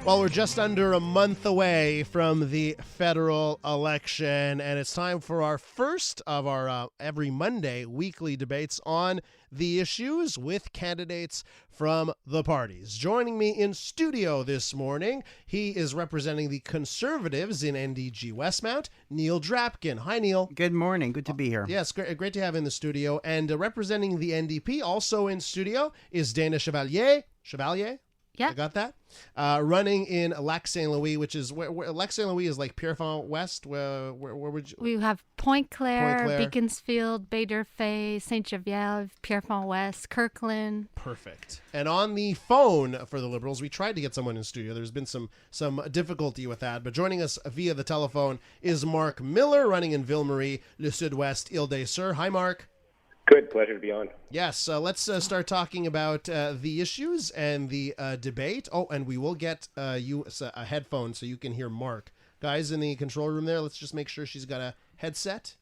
Well, we're just under a month away from the federal election, and it's time for our first of our every Monday weekly debates on the issues with candidates from the parties. Joining me in studio this morning, he is representing the Conservatives in NDG-Westmount, Neil Drabkin. Hi, Neil. Good morning. Good to be here. Yes, great to have you in the studio. And representing the NDP, also in studio, is Dana Chevalier. Chevalier? Yeah. I got that. Running in Lac-Saint-Louis, which is where Lac-Saint-Louis is like Pierrefonds-Ouest. Where would you? We have Pointe-Claire, Pointe-Claire. Beaconsfield, Baie-d'Urfé, Saint-Geneviève, Pierrefonds-Ouest, Kirkland. Perfect. And on the phone for the Liberals, we tried to get someone in studio. There's been some difficulty with that. But joining us via the telephone is Marc Miller, running in Ville-Marie, le Sud-Ouest, Île-des-Soeurs. Hi, Marc. Good. Pleasure to be on. Yes, let's start talking about the issues and the debate. Oh, and we will get you a headphone so you can hear Marc. Guys in the control room there, let's just make sure she's got a headset.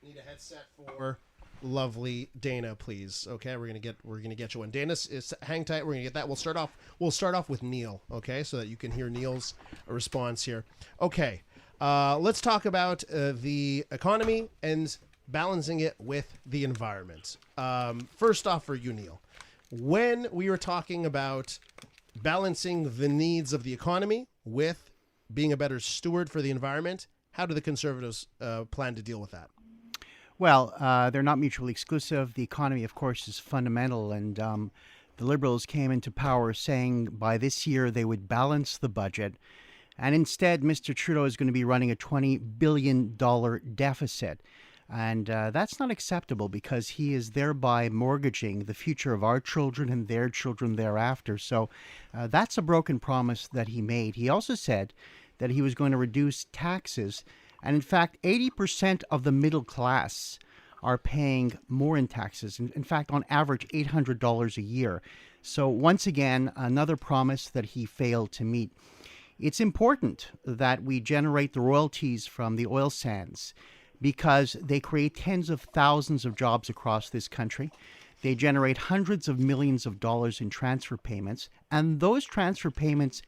Need a headset for lovely Dana, please. Okay, we're gonna get you one. Dana, hang tight. We're gonna get that. We'll start off with Neil. Okay, so that you can hear Neil's response here. Okay, let's talk about the economy and balancing it with the environment. First off, for you, Neil, when we were talking about balancing the needs of the economy with being a better steward for the environment, how do the Conservatives plan to deal with that? Well, they're not mutually exclusive. The economy, of course, is fundamental. And the Liberals came into power saying by this year they would balance the budget. And instead, Mr. Trudeau is going to be running a $20 billion deficit. And that's not acceptable because he is thereby mortgaging the future of our children and their children thereafter. So that's a broken promise that he made. He also said that he was going to reduce taxes. And in fact, 80% of the middle class are paying more in taxes. In fact, on average, $800 a year. So once again, another promise that he failed to meet. It's important that we generate the royalties from the oil sands, because they create tens of thousands of jobs across this country. They generate hundreds of millions of dollars in transfer payments, and those transfer payments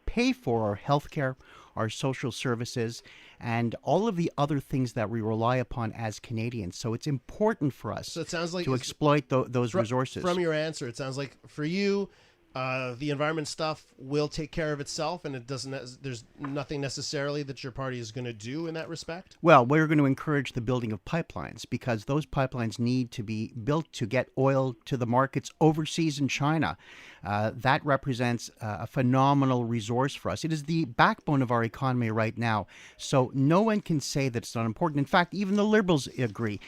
pay for our healthcare, our social services, and all of the other things that we rely upon as Canadians. So it's important for us to exploit those resources. From your answer, it sounds like for you, the environment stuff will take care of itself, and there's nothing necessarily that your party is going to do in that respect? Well, we're going to encourage the building of pipelines because those pipelines need to be built to get oil to the markets overseas in China. That represents a phenomenal resource for us. It is the backbone of our economy right now. So no one can say that it's not important. In fact, even the Liberals agree.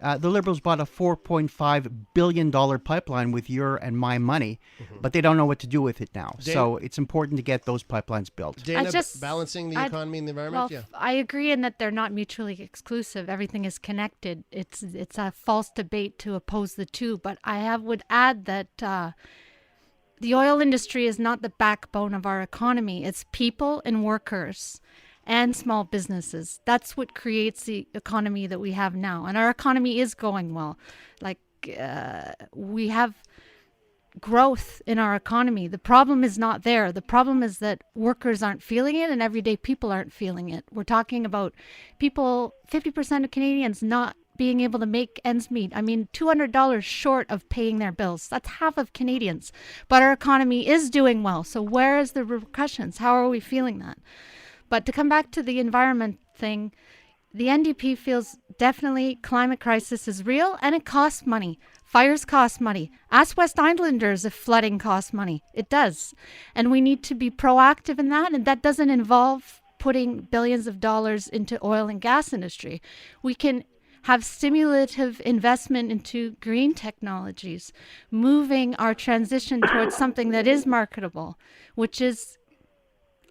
The Liberals bought a $4.5 billion pipeline with your and my money, but they don't know what to do with it now. Dana, so it's important to get those pipelines built. Dana, balancing the economy and the environment? Well, I agree in that they're not mutually exclusive. Everything is connected. It's a false debate to oppose the two, but would add that the oil industry is not the backbone of our economy. It's people and workers and small businesses. That's what creates the economy that we have now. And our economy is going well. We have growth in our economy. The problem is not there. The problem is that workers aren't feeling it and everyday people aren't feeling it. We're talking about people, 50% of Canadians not being able to make ends meet. I mean, $200 short of paying their bills. That's half of Canadians. But our economy is doing well. So where is the repercussions? How are we feeling that? But to come back to the environment thing, the NDP feels definitely climate crisis is real and it costs money. Fires cost money. Ask West Islanders if flooding costs money. It does. And we need to be proactive in that. And that doesn't involve putting billions of dollars into oil and gas industry. We can have stimulative investment into green technologies, moving our transition towards something that is marketable, which is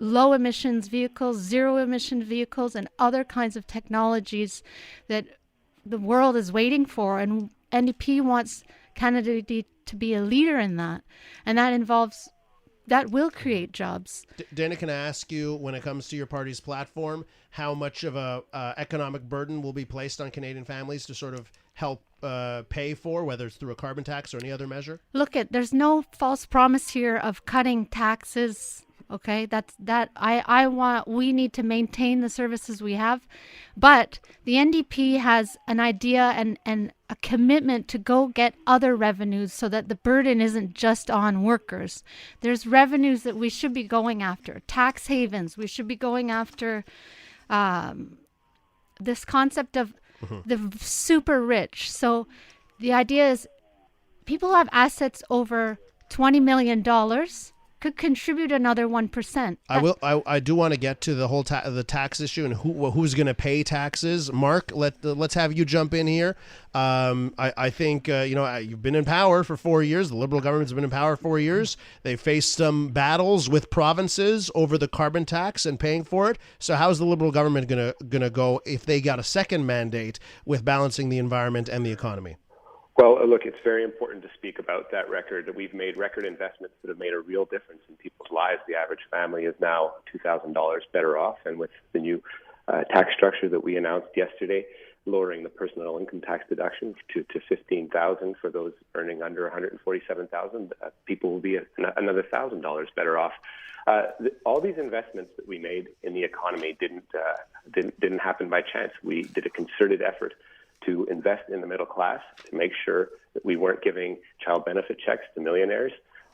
low emissions vehicles, zero emission vehicles, and other kinds of technologies that the world is waiting for. And NDP wants Canada to be a leader in that. And that will create jobs. Dana, can I ask you, when it comes to your party's platform, how much of a economic burden will be placed on Canadian families to sort of help pay for, whether it's through a carbon tax or any other measure? There's no false promise here of cutting taxes Okay, we need to maintain the services we have, but the NDP has an idea and a commitment to go get other revenues so that the burden isn't just on workers. There's revenues that we should be going after, tax havens. We should be going after this concept of the super rich. So the idea is people who have assets over $20 million could contribute another 1%. I do want to get to the whole the tax issue and who's going to pay taxes. Mark, let's have you jump in here. I think you've been in power for 4 years. The Liberal government's been in power 4 years. They faced some battles with provinces over the carbon tax and paying for it. So how's the Liberal government gonna go if they got a second mandate with balancing the environment and the economy? Well, look, it's very important to speak about that record. We've made record investments that have made a real difference in people's lives. The average family is now $2,000 better off. And with the new tax structure that we announced yesterday, lowering the personal income tax deduction to $15,000 for those earning under $147,000, people will be another $1,000 better off. All these investments that we made in the economy didn't happen by chance. We did a concerted effort to invest in the middle class, to make sure that we weren't giving child benefit checks to millionaires,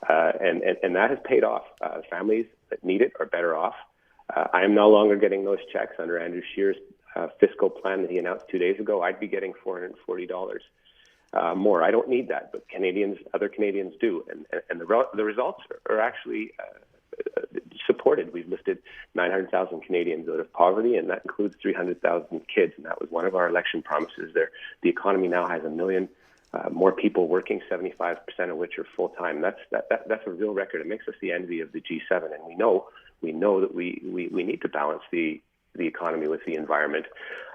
and that has paid off. Families that need it are better off. I am no longer getting those checks under Andrew Scheer's fiscal plan that he announced 2 days ago. I'd be getting $440 more. I don't need that, but other Canadians do, and the results are actually supported. We've lifted 900,000 Canadians out of poverty, and that includes 300,000 kids, and that was one of our election promises there. The economy now has 1 million more people working, 75% of which are full-time. That's a real record. It makes us the envy of the G7, and we know that we need to balance the economy with the environment.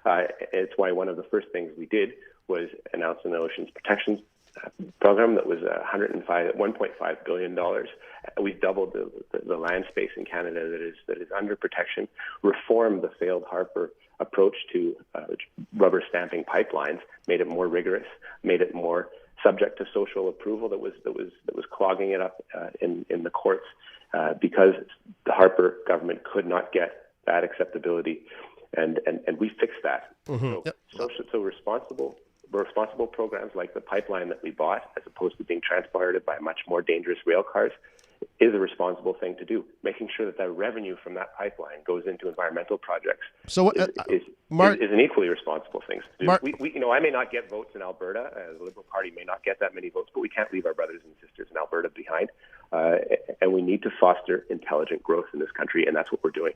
It's why one of the first things we did was announce an oceans protection program that was $1.5 billion. We've doubled the land space in Canada that is under protection, reformed the failed Harper approach to rubber stamping pipelines, made it more rigorous, made it more subject to social approval that was clogging it up in the courts because the Harper government could not get that acceptability, and we fixed that. So responsible programs like the pipeline that we bought, as opposed to being transported by much more dangerous rail cars, is a responsible thing to do. Making sure that the revenue from that pipeline goes into environmental projects is an equally responsible thing to do. Marc, I may not get votes in Alberta. The Liberal Party may not get that many votes, but we can't leave our brothers and sisters in Alberta behind. And we need to foster intelligent growth in this country, and that's what we're doing.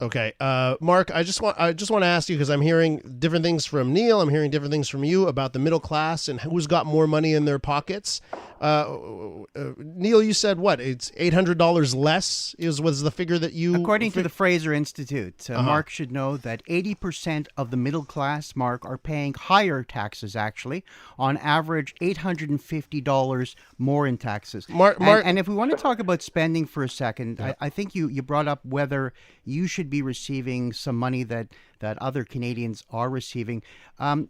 Okay, Marc, I just want to ask you, because I'm hearing different things from Neil, I'm hearing different things from you about the middle class and who's got more money in their pockets. Neil, you said what? It's $800 less was the figure that you... According to the Fraser Institute, Marc should know that 80% of the middle class, Marc, are paying higher taxes, actually. On average, $850 more in taxes. Marc, and if we want to talk about spending for a second, I think you brought up whether you should be receiving some money that other Canadians are receiving.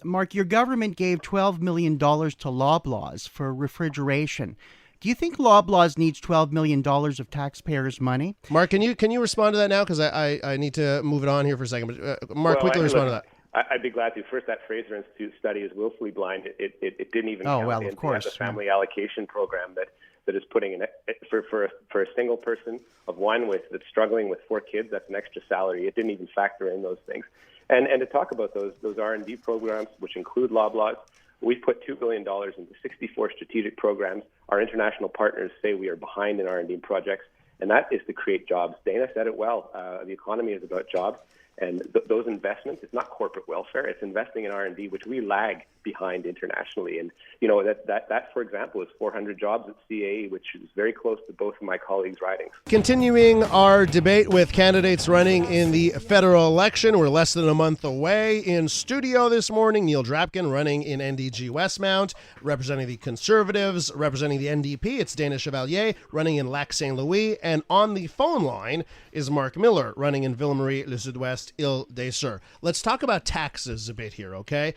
Marc, your government gave $12 million to Loblaws for refrigeration. Do you think Loblaws needs $12 million of taxpayers' money? Marc, can you respond to that now? Because I need to move it on here for a second. But Marc, quickly respond to that. I'd be glad to. First, that Fraser Institute study is willfully blind. It didn't even count the family allocation program that is putting in for a single person of one that's struggling with 4 kids. That's an extra salary. It didn't even factor in those things. And to talk about those R&D programs, which include Loblaws, we've put $2 billion into 64 strategic programs. Our international partners say we are behind in R&D projects, and that is to create jobs. Dana said it well. The economy is about jobs. And those investments, it's not corporate welfare, it's investing in R&D, which we lag behind internationally. And, that for example, is 400 jobs at CA, which is very close to both of my colleagues' ridings. Continuing our debate with candidates running in the federal election. We're less than a month away. In studio this morning, Neil Drabkin running in NDG-Westmount, representing the Conservatives, representing the NDP. It's Dana Chevalier running in Lac-Saint-Louis. And on the phone line is Marc Miller running in Ville-Marie, le Sud-Ouest, Sud-Ouest, Île-des-Soeurs. Let's talk about taxes a bit here, okay?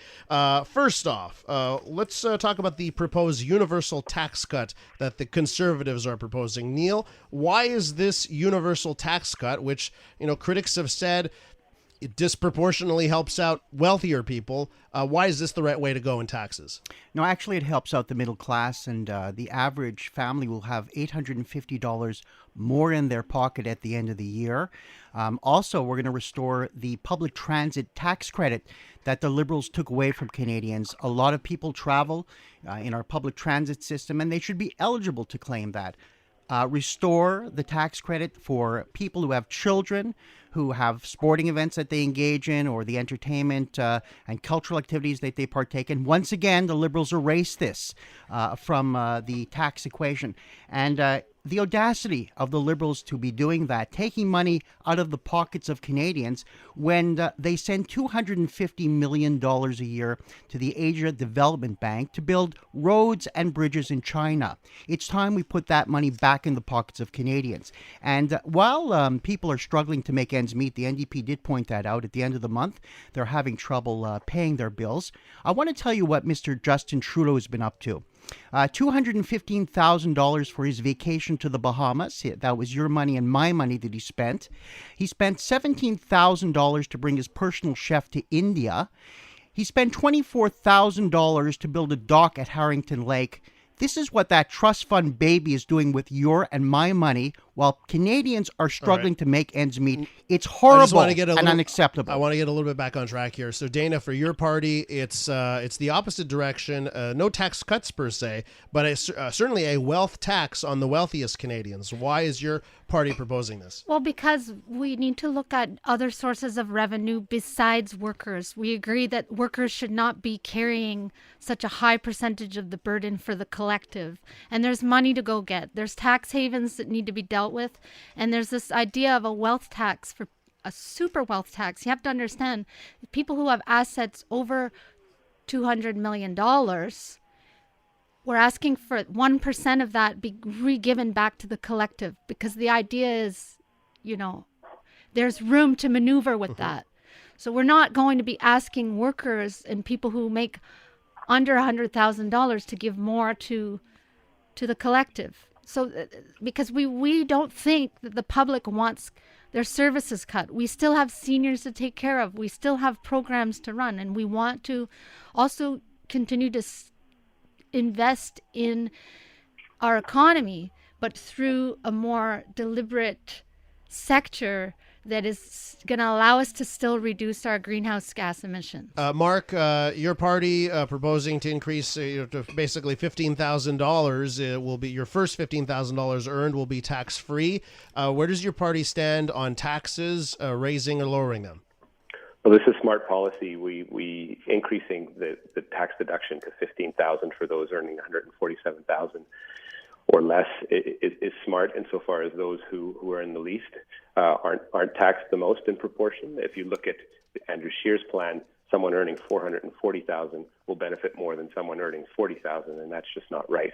First off, let's talk about the proposed universal tax cut that the Conservatives are proposing. Neil, why is this universal tax cut, which, critics have said it disproportionately helps out wealthier people, why is this the right way to go in taxes? No, actually, it helps out the middle class, and the average family will have $850 more in their pocket at the end of the year. Also, we're going to restore the public transit tax credit that the Liberals took away from Canadians. A lot of people travel in our public transit system, and they should be eligible to claim that. Restore the tax credit for people who have children, who have sporting events that they engage in, or the entertainment and cultural activities that they partake in. Once again, the Liberals erase this from the tax equation. And the audacity of the Liberals to be doing that, taking money out of the pockets of Canadians when they send $250 million a year to the Asia Development Bank to build roads and bridges in China. It's time we put that money back in the pockets of Canadians. And while people are struggling to make ends meet, the NDP did point that out at the end of the month. They're having trouble paying their bills. I want to tell you what Mr. Justin Trudeau has been up to. $215,000 for his vacation to the Bahamas. That was your money and my money that he spent. He spent $17,000 to bring his personal chef to India. He spent $24,000 to build a dock at Harrington Lake. This is what that trust fund baby is doing with your and my money while Canadians are struggling to make ends meet. It's horrible and unacceptable. I want to get a little bit back on track here. So, Dana, for your party, it's the opposite direction. No tax cuts per se, but certainly a wealth tax on the wealthiest Canadians. Why is your party proposing this? Well, because we need to look at other sources of revenue besides workers. We agree that workers should not be carrying such a high percentage of the burden for the collective. And there's money to go get. There's tax havens that need to be dealt with. And there's this idea of a wealth tax, for a super wealth tax. You have to understand, people who have assets over $200 million, we're asking for 1% of that be re-given back to the collective, because the idea is, there's room to maneuver with that. So we're not going to be asking workers and people who make under $100,000 to give more to the collective. So because we don't think that the public wants their services cut. We still have seniors to take care of. We still have programs to run, and we want to also continue to invest in our economy, but through a more deliberate sector that is going to allow us to still reduce our greenhouse gas emissions. Marc, your party proposing to increase to basically $15,000. It will be your first $15,000 earned will be tax-free. Where does your party stand on taxes, raising or lowering them? Well, this is smart policy. We increasing the tax deduction to $15,000 for those earning $147,000 or less is smart insofar as those who are in the least aren't taxed the most in proportion. If you look at Andrew Scheer's plan, someone earning $440,000 will benefit more than someone earning $40,000, and that's just not right.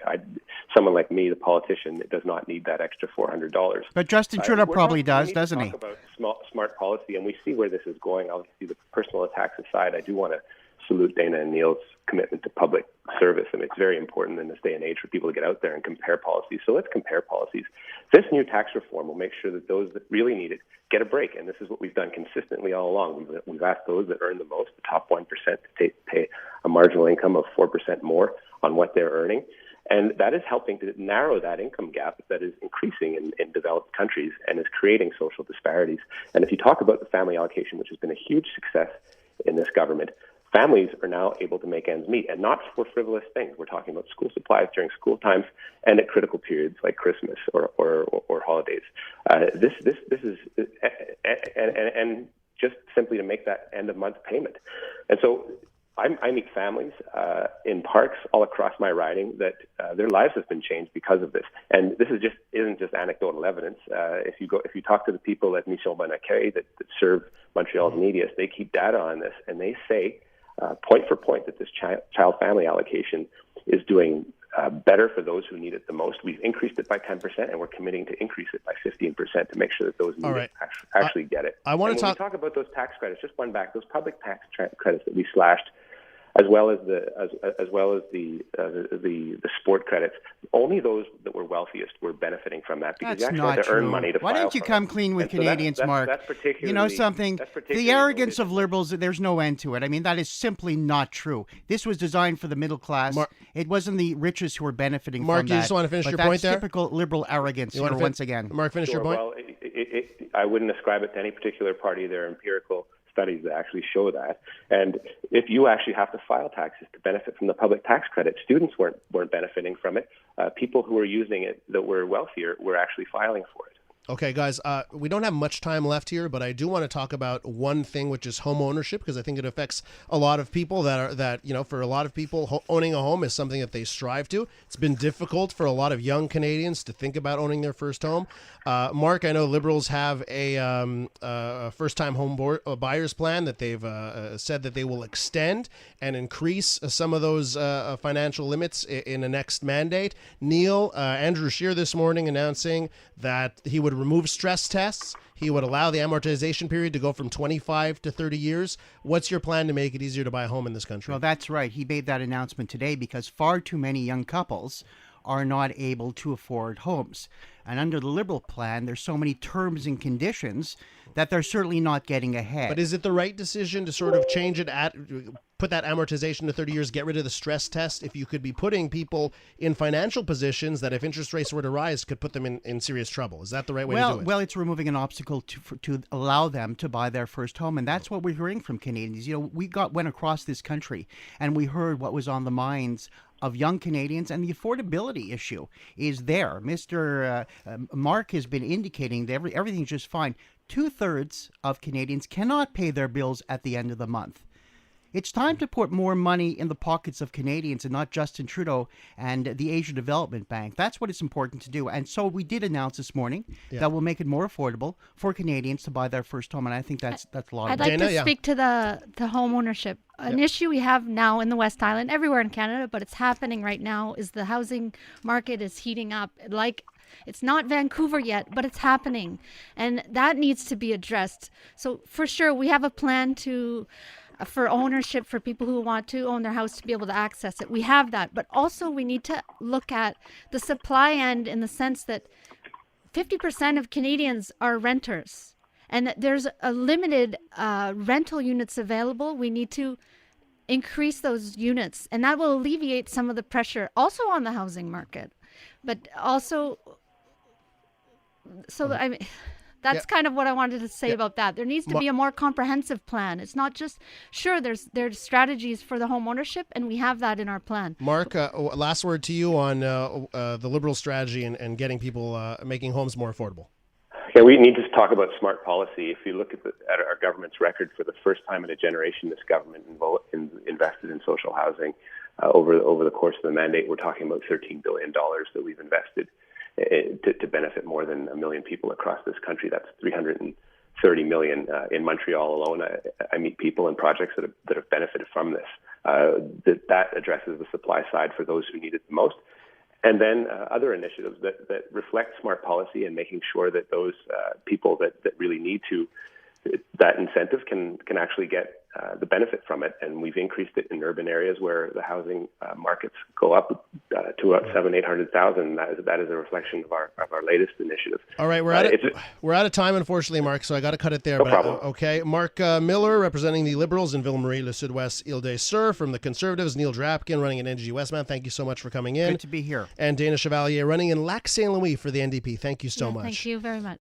Someone like me, the politician, does not need that extra $400. But Justin Trudeau probably does, doesn't he? We talk about smart policy, and we see where this is going. Obviously, the personal attacks aside, I do want to salute Dana and Neil's commitment to public service, and it's very important in this day and age for people to get out there and compare policies. So let's compare policies. This new tax reform will make sure that those that really need it get a break, and this is what we've done consistently all along. We've asked those that earn the most, the top 1%, to pay a marginal income of 4% more on what they're earning. And that is helping to narrow that income gap that is increasing in developed countries and is creating social disparities. And if you talk about the family allocation, which has been a huge success in this government, families are now able to make ends meet, and not for frivolous things. We're talking about school supplies during school times and at critical periods like Christmas or holidays. This is and just simply to make that end of month payment. And so I meet families in parks all across my riding that their lives have been changed because of this. And this isn't just anecdotal evidence. If you talk to the people at Mission Bonaccueil that serve Montreal's neediest, they keep data on this, and they say point for point that this child family allocation is doing better for those who need it the most. We've increased it by 10%, and we're committing to increase it by 15% to make sure that those need it actually get it. I want to talk about those tax credits. Just one back, those public tax credits that we slashed, as well as the sport credits. Only those that were wealthiest were benefiting from that because That's you actually had to earn money to Why file don't you for come it. clean with And so Canadians, Mark? That's particularly, you know something? that's particularly The arrogance of Liberals, there's no end to it. I mean, that is simply not true. This was designed for the middle class. It wasn't the richest who were benefiting Mark, from that. you just want to finish but your that's point there? Typical Liberal arrogance here once again. Mark, finish your point? Well, I wouldn't ascribe it to any particular party. There are empirical studies that actually show that. And if you actually have to file taxes to benefit from the public tax credit, students weren't benefiting from it. People who were using it that were wealthier were actually filing for it. Okay, guys, we don't have much time left here, but I do want to talk about one thing, which is home ownership, because I think it affects a lot of people for a lot of people, owning a home is something that they strive to. It's been difficult for a lot of young Canadians to think about owning their first home. Mark, I know Liberals have a first-time home buyers plan that they've said that they will extend and increase some of those financial limits in the next mandate. Neil, Andrew Scheer this morning announcing that he would remove stress tests. He would allow the amortization period to go from 25 to 30 years. What's your plan to make it easier to buy a home in this country? Well, that's right. He made that announcement today because far too many young couples are not able to afford homes. And under the Liberal plan, there's so many terms and conditions that they're certainly not getting ahead. But is it the right decision to sort of change it put that amortization to 30 years, get rid of the stress test, if you could be putting people in financial positions that if interest rates were to rise could put them in serious trouble? Is that the right way to do it? Well, it's removing an obstacle to allow them to buy their first home. And that's what we're hearing from Canadians. You know, we went across this country and we heard what was on the minds of young Canadians, and the affordability issue is there. Mr. Mark has been indicating that everything's just fine. 2/3 of Canadians cannot pay their bills at the end of the month. It's time to put more money in the pockets of Canadians and not Justin Trudeau and the Asia Development Bank. That's what it's important to do. And so we did announce this morning that we'll make it more affordable for Canadians to buy their first home. And I think that's a lot of I'd like to speak to the home ownership. An issue we have now in the West Island, everywhere in Canada, but it's happening right now, is the housing market is heating up. It's not Vancouver yet, but it's happening. And that needs to be addressed. So for sure, we have a plan for ownership for people who want to own their house to be able to access it. We have that. But also we need to look at the supply end in the sense that 50% of Canadians are renters. And there's a limited rental units available. We need to increase those units. And that will alleviate some of the pressure also on the housing market. But also, that's kind of what I wanted to say about that. There needs to be a more comprehensive plan. It's not just, there's strategies for the home ownership, and we have that in our plan. Mark, last word to you on the Liberal strategy and getting people making homes more affordable. Yeah, we need to talk about smart policy. If you look at our government's record, for the first time in a generation, this government invested in social housing. Over the course of the mandate, we're talking about $13 billion that we've invested to benefit more than 1 million people across this country. That's 330 million in Montreal alone. I meet people and projects that have benefited from this. That addresses the supply side for those who need it the most. And then other initiatives that reflect smart policy and making sure that those people that really need that incentive can actually get the benefit from it. And we've increased it in urban areas where the housing markets go up to about 700,000. That is a reflection of our latest initiative. All right, we're out of time, unfortunately, Mark. So I got to cut it there. No problem. Okay, Mark Miller, representing the Liberals in Ville-Marie, le Sud-Ouest, Île-des-Soeurs. From the Conservatives, Neil Drabkin, running in NDG-Westmount. Thank you so much for coming in. Good to be here. And Dana Chevalier, running in Lac-Saint-Louis for the NDP. Thank you so much. Thank you very much.